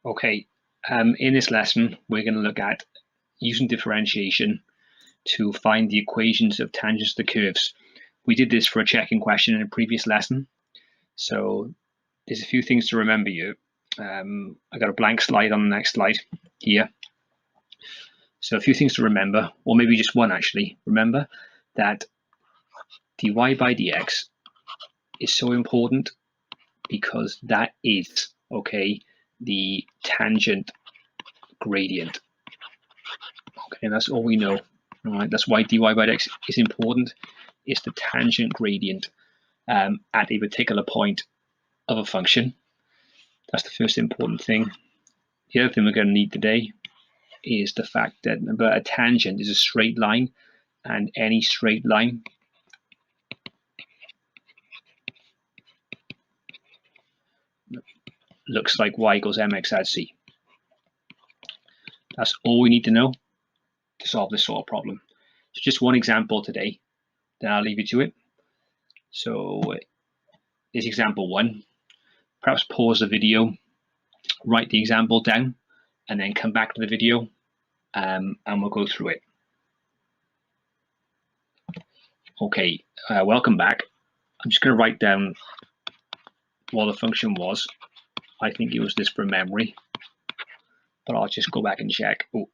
Okay, in this lesson, we're going to look at using differentiation to find the equations of tangents to curves. We did this for a checking question in a previous lesson. So there's a few things to remember here. I got a blank slide on the next slide here. So a few things to remember, or maybe just one actually. Remember that dy by dx is so important because that is, okay, the tangent gradient. Okay, that's all we know. All right, that's why dy by dx is important. It's the tangent gradient at a particular point of a function. That's the first important thing. The other thing we're going to need today is the fact that, remember, a tangent is a straight line, and any straight line looks like y equals mx add c. That's all we need to know to solve this sort of problem. So just one example today, then I'll leave you to it. So is example one. Perhaps pause the video, write the example down, and then come back to the video and we'll go through it. Okay, welcome back. I'm just going to write down what the function was. I think it was this from memory, but I'll just go back and check. Oh,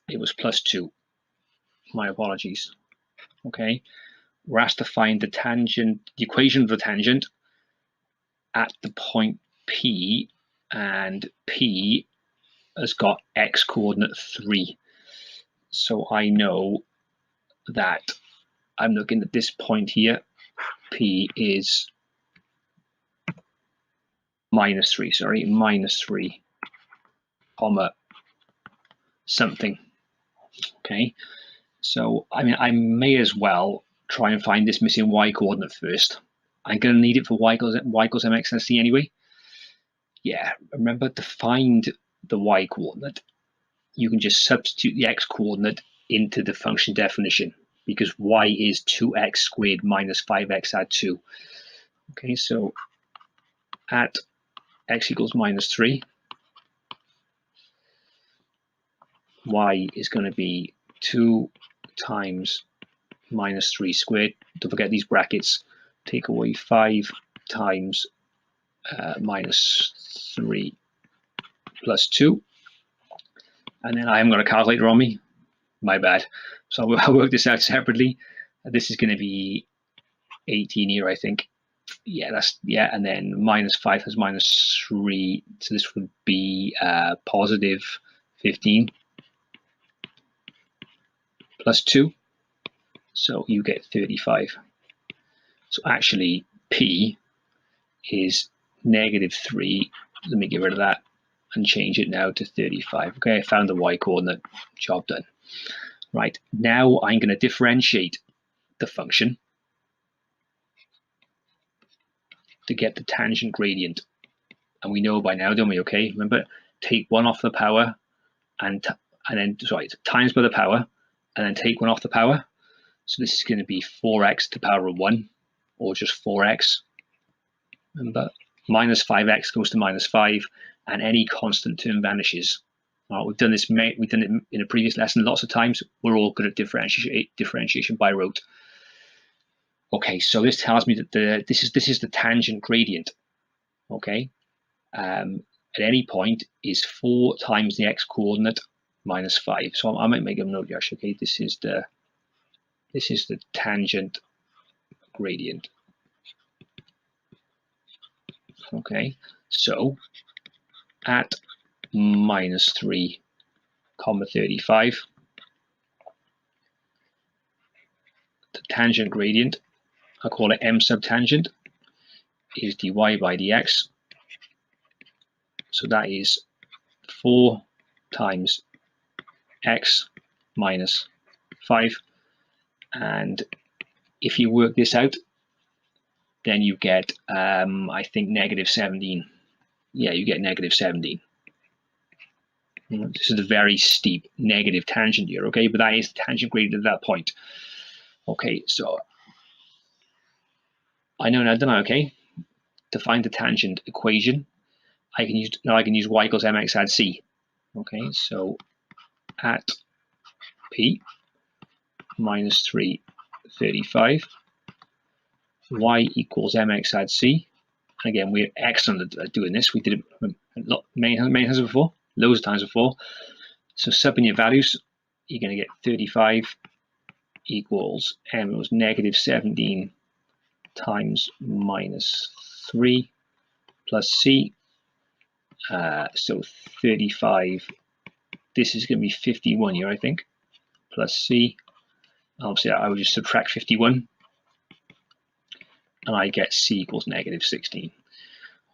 it was +2. My apologies. Okay, we're asked to find the tangent, the equation of the tangent at the point P, and P has got x coordinate 3. So I know that I'm looking at this point here. P is -3, comma something. Okay, so I mean, I may as well try and find this missing y coordinate first. I'm going to need it for y equals mx and c anyway. Yeah, remember, to find the y coordinate, you can just substitute the x coordinate into the function definition, because y is 2x squared minus 5x add 2. Okay, so at x equals -3, y is going to be 2 times -3 squared. Don't forget these brackets. Take away 5 times -3 plus 2. And then I haven't got a calculator on me. My bad. So I'll work this out separately. This is going to be 18 here, I think. Yeah, and then -5 has -3, so this would be +15 plus 2, so you get 35. So actually P is -3. Let me get rid of that and change it now to 35. Okay, I found the y coordinate. Job done. Right, now I'm going to differentiate the function to get the tangent gradient. And we know by now, don't we? Okay, remember, take 1 off the power and then times by the power, and then take 1 off the power. So this is going to be 4x to the power of 1, or just 4x. Remember, -5x goes to -5, and any constant term vanishes. We've done this. We've done it in a previous lesson lots of times. We're all good at differentiation by rote. Okay, so this tells me that this is the tangent gradient. Okay, at any point is 4 times the x coordinate minus 5. So I might make a note, Josh. Okay, this is the tangent gradient. Okay, so at -3, 35, the tangent gradient, I call it m subtangent, is dy by dx. So that is 4 times x minus 5. And if you work this out, then you get, I think, -17. Yeah, you get -17. This is a very steep negative tangent here, okay? But that is the tangent gradient at that point. Okay, so I know now, don't I, okay? To find the tangent equation, I can use y equals mx add c. Okay, so at p minus 335, y equals mx add c. And again, we're excellent at doing this. We did it many times before, loads of times before. So sub in your values, you're going to get 35 equals m equals negative 17 times minus 3 plus c. So 35, this is going to be 51 here, I think, plus c. Obviously, I would just subtract 51, and I get c equals negative 16.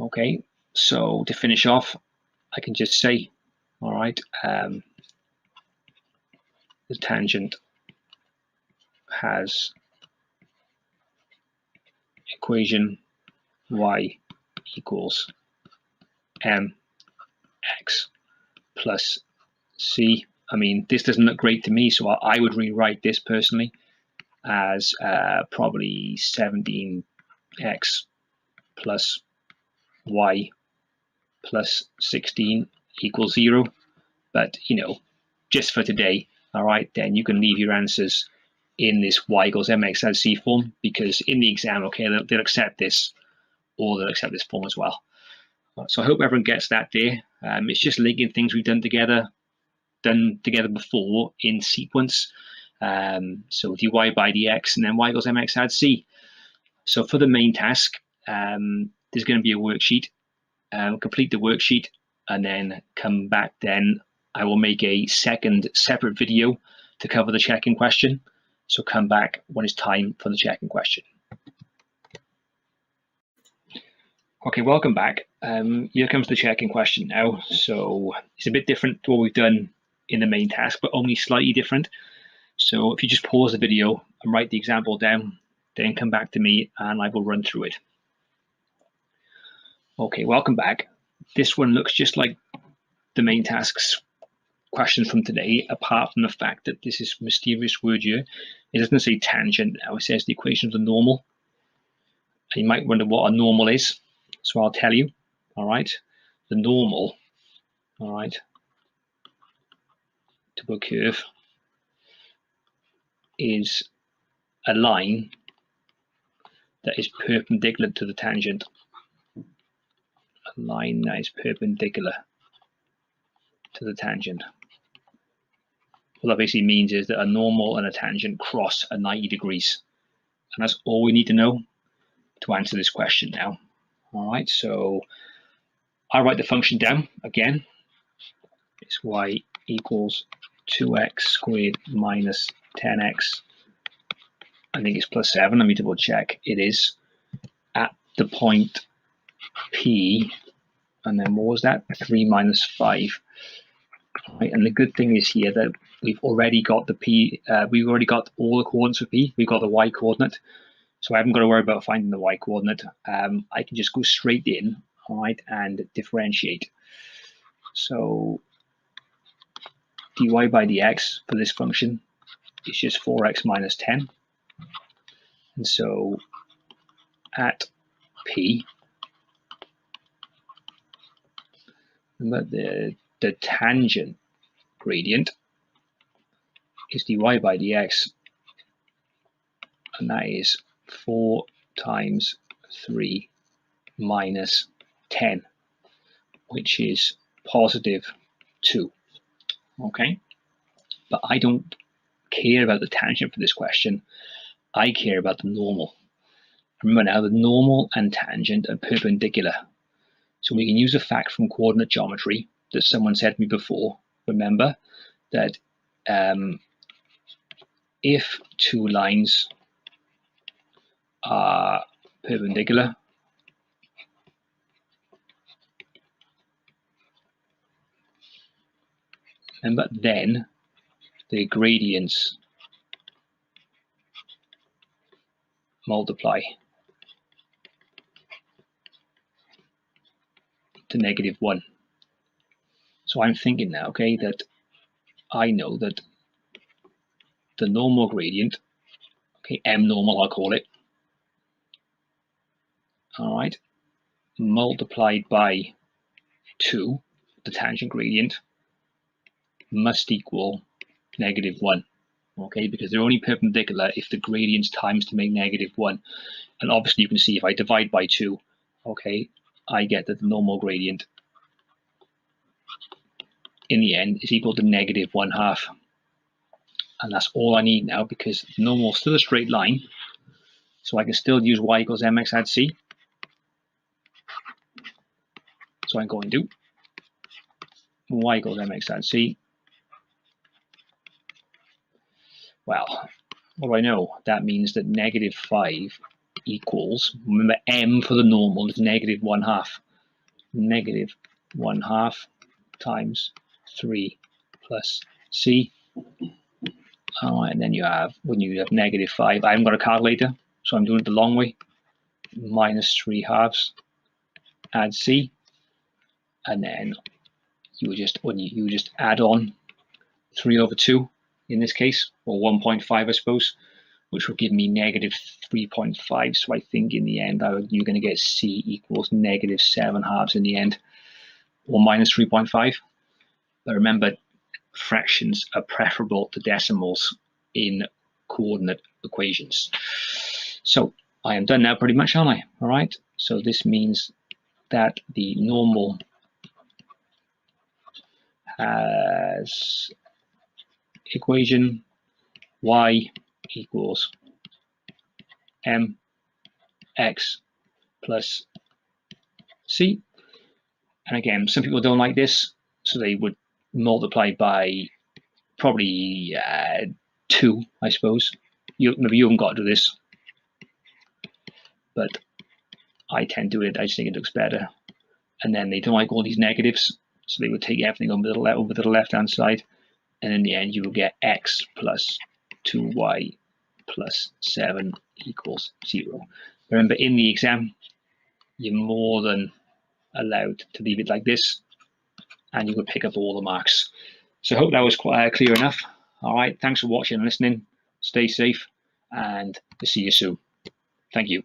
Okay, so to finish off, I can just say, all right, the tangent has equation y equals mx plus c. I mean, this doesn't look great to me, so I would rewrite this personally as probably 17x plus y plus 16 equals 0. But, just for today, all right, then you can leave your answers in this y equals mx as c form, because in the exam, okay, they'll accept this, or they'll accept this form as well. So I hope everyone gets that there. It's just linking things we've done together before in sequence. So dy by dx, and then y equals mx add c. So for the main task, there's going to be a worksheet. Complete the worksheet, and then come back. Then I will make a second separate video to cover the check-in question. So come back when it's time for the check-in question. Okay, welcome back. Here comes the check-in question now. So it's a bit different to what we've done in the main task, but only slightly different. So if you just pause the video and write the example down, then come back to me and I will run through it. Okay, welcome back. This one looks just like the main task's questions from today, apart from the fact that this is mysterious word here. It doesn't say tangent now, it says the equation of the normal. And you might wonder what a normal is. So I'll tell you, all right, the normal, all right, to a curve is a line that is perpendicular to the tangent. A line that is perpendicular to the tangent. What that basically means is that a normal and a tangent cross at 90 degrees. And that's all we need to know to answer this question now. All right, so I'll write the function down again. It's y equals 2x squared minus 10x. I think it's plus 7. Let me double check. It is at the point P, and then what was that? 3 minus 5. Right, and the good thing is here that we've already got the P. We've already got all the coordinates for P. We've got the y coordinate, so I haven't got to worry about finding the y coordinate. I can just go straight in, all right, and differentiate. So dy by dx for this function is just 4x minus 10. And so at P, remember the tangent gradient is dy by dx, and that is 4 times 3 minus 10, which is positive 2. Okay, but I don't care about the tangent for this question. I care about the normal. Remember now, the normal and tangent are perpendicular. So we can use a fact from coordinate geometry that someone said to me before. Remember that if two lines are perpendicular, remember, then the gradients multiply to -1. So I'm thinking now, okay, that I know that the normal gradient, okay, m normal I'll call it, all right, multiplied by 2, the tangent gradient, must equal -1. Okay, because they're only perpendicular if the gradients times to make -1. And obviously you can see if I divide by 2, okay, I get that the normal gradient in the end is equal to -1/2. And that's all I need now, because normal is still a straight line. So I can still use y equals mx add c. So I'm going to y equals mx add c. Well, what do I know? That means that -5 equals, remember m for the normal is -1/2. -1/2 times 3 plus c. And then you have, when you have -5, I haven't got a calculator, so I'm doing it the long way. -3/2 add c. And then you just, you just add on 3/2 in this case, or 1.5 I suppose, which will give me -3.5. So I think in the end you're going to get c equals -7/2 in the end, or -3.5. But remember, fractions are preferable to decimals in coordinate equations. So I am done now pretty much, aren't I? All right, so this means that the normal has equation y equals mx plus c. And again, some people don't like this, so they would multiply by probably 2, I suppose. Maybe you haven't got to do this, but I tend to do it. I just think it looks better. And then they don't like all these negatives, so they would take everything over to the left-hand side, and in the end you will get x plus 2y plus 7 equals 0. Remember, in the exam, you're more than allowed to leave it like this, and you would pick up all the marks. So I hope that was quite clear enough. All right, thanks for watching and listening. Stay safe, and see you soon. Thank you.